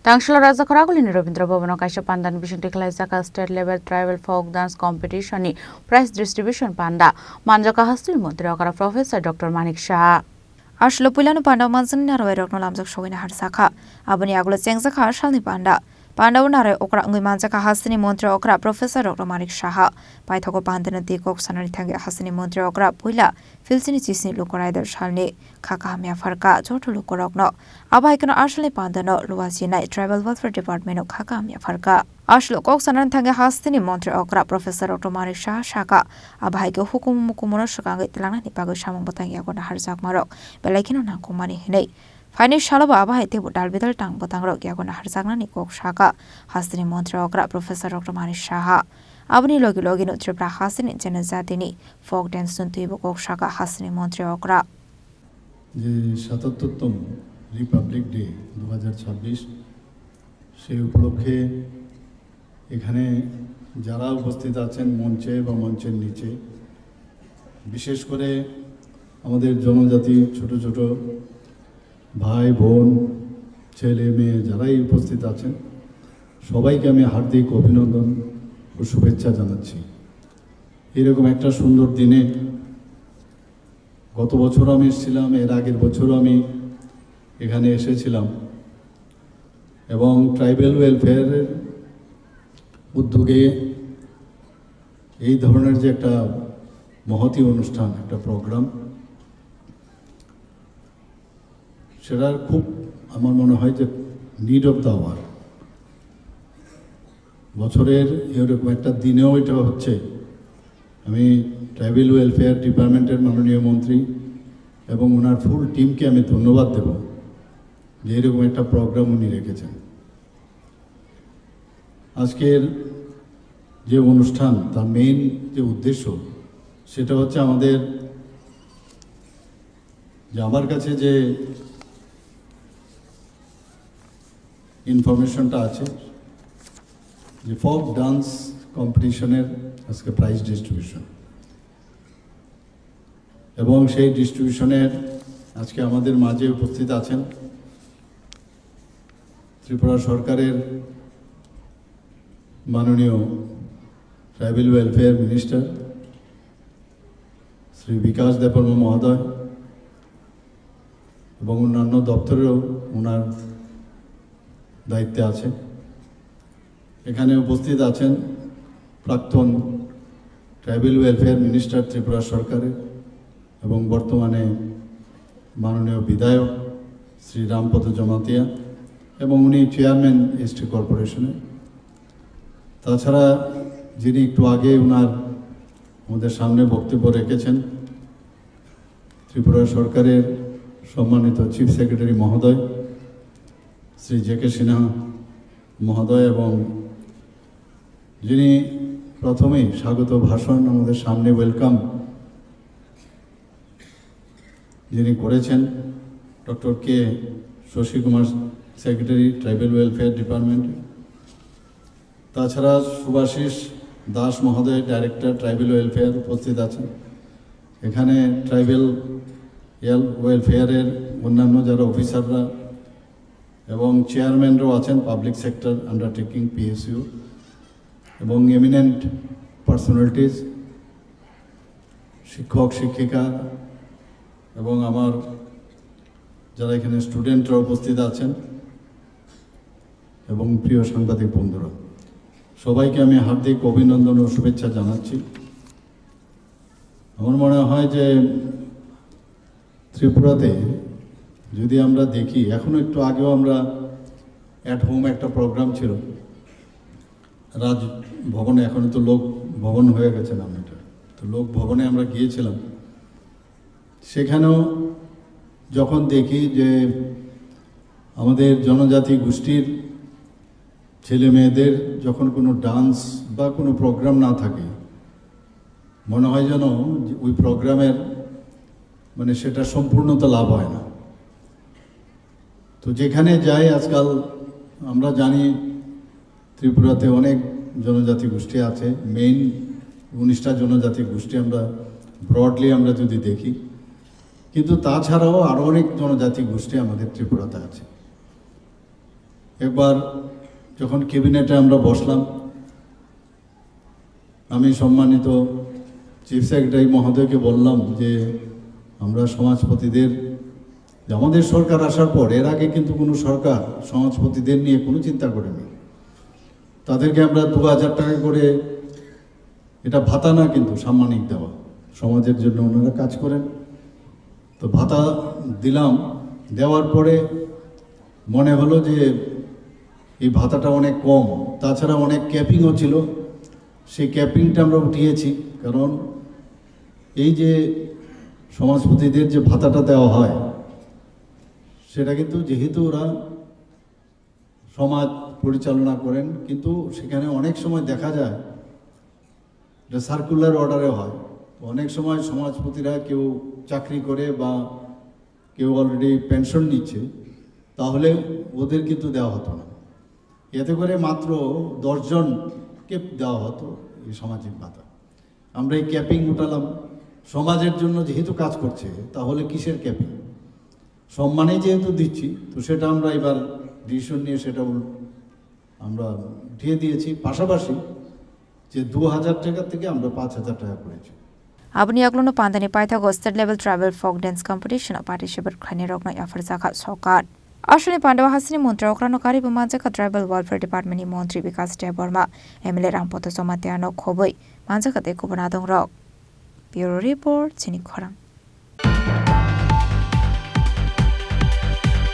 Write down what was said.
Tangshla Raja Karagulini Rabindra Bhavan Kaisha Pandan Vision Tikalaisaka State Level Tribal Folk Dance Competition ni Prize Distribution Panda Manjaka Hastil Montri Okara Professor Dr. Manik Shah Ashlo Pulanu Panda Mansan Narway Rokno Lamzak Showin Harsaka Abani Agula Sengzaka Shalni Panda Panda Unare Okra Manjaka Hasini Montri Okra Professor Dr. Manik Shah Paitoko Pandana Dikok Sanari Tangi Hasini Montri Okra Pula Filsini Chisni Lukoraider Shalni Kakamia Farka Joto Lukorokno Abaikano Ashley Pandano Luasina Tribal Welfare Department of Kakamia Farka Ashlo Kok Sanan Tangi Hasini Montri Okra Professor Dr. Manik Shah Shaka Abaiko Hukum Mukumura Shakanga Tilana Nipago Shamang Batanga Gona Harzak Marok Belakino Nakumani Hine Finish Shalaba Abahite Dalbidal Tang Batangro Yagona Harzagna Nikok Shaka Hasini Montri Okra Professor Dr. Manik Shah Abni Logi Logino Tripra Hasini Janazatini Folk Dance Suntuibo Kok Shaka Hasini Montri Okra যে ৭৭তম Republic day ২০২৬ সেই উপলক্ষে এখানে যারা উপস্থিত আছেন মঞ্চে বা মঞ্চের নিচে বিশেষ করে আমাদের জনজাতি ছোট ছোট ভাই বোন ছেলে মেয়ে যারাই উপস্থিত আছেন সবাইকে আমি হার্দিক অভিনন্দন ও শুভেচ্ছা জানাচ্ছি। এরকম একটা সুন্দর দিনে গত বছর আমি এসেছিলাম, এর আগের বছরও আমি এখানে এসেছিলাম এবং ট্রাইবাল ওয়েলফেয়ারের উদ্যোগে এই ধরনের যে একটা মহতী অনুষ্ঠান, একটা প্রোগ্রাম, সেটার খুব আমার মনে হয় যে নিড অফ দ্য আওয়ার। বছরের এরকম একটা দিনেও এটা হচ্ছে। আমি ট্রাইবাল ওয়েলফেয়ার ডিপার্টমেন্টের মাননীয় মন্ত্রী এবং ওনার ফুল টিমকে আমি ধন্যবাদ দেব যে এরকম একটা প্রোগ্রাম উনি রেখেছেন। আজকের যে অনুষ্ঠান তার মেইন যে উদ্দেশ্য সেটা হচ্ছে আমাদের যে আমার কাছে যে ইনফরমেশনটা আছে যে ফোক ডান্স কম্পিটিশনের আজকে প্রাইজ ডিস্ট্রিবিউশন এবং সেই ডিস্ট্রিবিউশনের আজকে আমাদের মাঝে উপস্থিত আছেন ত্রিপুরা সরকারের মাননীয় ট্রাইবাল ওয়েলফেয়ার মিনিস্টার শ্রী বিকাশ দেববর্মা মহোদয় এবং অন্যান্য দপ্তরেও ওনার দায়িত্বে আছে। এখানে উপস্থিত আছেন প্রাক্তন ট্রাইবাল ওয়েলফেয়ার মিনিস্টার ত্রিপুরা সরকারের এবং বর্তমানে মাননীয় বিধায়ক শ্রী রামপদ জমাতিয়া এবং উনি চেয়ারম্যান এসটি কর্পোরেশনের। তাছাড়া যিনি একটু আগে ওনার আমাদের সামনে বক্তব্য রেখেছেন ত্রিপুরা সরকারের সম্মানিত চিফ সেক্রেটারি মহোদয় শ্রী জে.কে. সিনহা মহোদয় এবং যিনি প্রথমেই স্বাগত ভাষণ আমাদের সামনে ওয়েলকাম যিনি করেছেন doctor K Shashi Kumar secretary tribal welfare department. তাছাড়া সুভাষিস দাস মহোদয় ডাইরেক্টর ট্রাইবাল ওয়েলফেয়ার উপস্থিত আছেন। এখানে ট্রাইবাল ওয়েলফেয়ারের অন্যান্য যারা অফিসাররা এবং চেয়ারম্যানরাও আছেন পাবলিক সেক্টর আন্ডারটেকিং পিএসইউ এবং এমিনেন্ট পার্সোনালিটিস শিক্ষক শিক্ষিকা এবং আমার যারা এখানে স্টুডেন্টরা উপস্থিত আছেন এবং প্রিয় সাংবাদিক বন্ধুরা, সবাইকে আমি হার্দিক অভিনন্দন ও শুভেচ্ছা জানাচ্ছি। আমার মনে হয় যে ত্রিপুরাতে যদি আমরা দেখি, এখনো একটু আগেও আমরা অ্যাট হোম একটা প্রোগ্রাম ছিল রাজভবনে, এখন তো লোক ভবন হয়ে গেছে নাম এটা, তো লোক ভবনে আমরা গিয়েছিলাম। সেখানেও যখন দেখি যে আমাদের জনজাতি গোষ্ঠীর ছেলে মেয়েদের যখন কোনো ডান্স বা কোনো প্রোগ্রাম না থাকে, মনে হয় যেন ওই প্রোগ্রামের মানে সেটা সম্পূর্ণতা লাভ হয় না। তো যেখানে যাই আজকাল আমরা জানি ত্রিপুরাতে অনেক জনজাতি গোষ্ঠী আছে, মেইন 19টা জনজাতি গোষ্ঠী আমরা ব্রডলি আমরা যদি দেখি, কিন্তু তাছাড়াও আরও অনেক জনজাতি গোষ্ঠী আমাদের ত্রিপুরাতে আছে। একবার যখন ক্যাবিনেটে আমরা বসলাম, আমি সম্মানিত চিফ সেক্রেটারি মহোদয়কে বললাম যে আমরা সমাজপতিদের, যে আমাদের সরকার আসার পর এর আগে কিন্তু কোনো সরকার সমাজপতিদের নিয়ে কোনো চিন্তা করেনি। তাদেরকে আমরা 2000 টাকা করে, এটা ভাতা না কিন্তু সাম্মানিক দেওয়া, সমাজের জন্য ওনারা কাজ করেন, তো ভাতা দিলাম। দেওয়ার পরে মনে হলো যে এই ভাতাটা অনেক কম, তাছাড়া অনেক ক্যাপিংও ছিল, সেই ক্যাপিংটা আমরা উঠিয়েছি। কারণ এই যে সমাজপতিদের যে ভাতাটা দেওয়া হয় সেটা কিন্তু যেহেতু ওরা সমাজ পরিচালনা করেন, কিন্তু সেখানে অনেক সময় দেখা যায় এটা সার্কুলার অর্ডারে হয়। অনেক সময় সমাজপতিরা কেউ চাকরি করে বা কেউ অলরেডি পেনশন নিচ্ছে, তাহলে ওদের কিন্তু দেওয়া হতো না। এতে করে মাত্র 10 জনকে দেওয়া হতো এই সামাজিক ভাতা। আমরা এই ক্যাপিং উঠালাম, সমাজের জন্য যেহেতু কাজ করছে তাহলে কিসের ক্যাপিং, সম্মানেই যেহেতু দিচ্ছি, তো সেটা আমরা এবার ডিসিশন নিয়ে সেটা আমরা উঠিয়ে দিয়েছি। পাশাপাশি যে 2000 টাকা থেকে আমরা 5000 টাকা করেছি। Abuni aglono pandani paithago state level tribal folk dance competition participate khani rokna afar zakha sokar. Ashwini Pandawa hasini montra okrano karibu manjaka tribal welfare department ni montri Vikas Deborma MLA Rampoto Somatiano khoboi manjaka te kubana dong rok. Bureau report Chinik Khorang.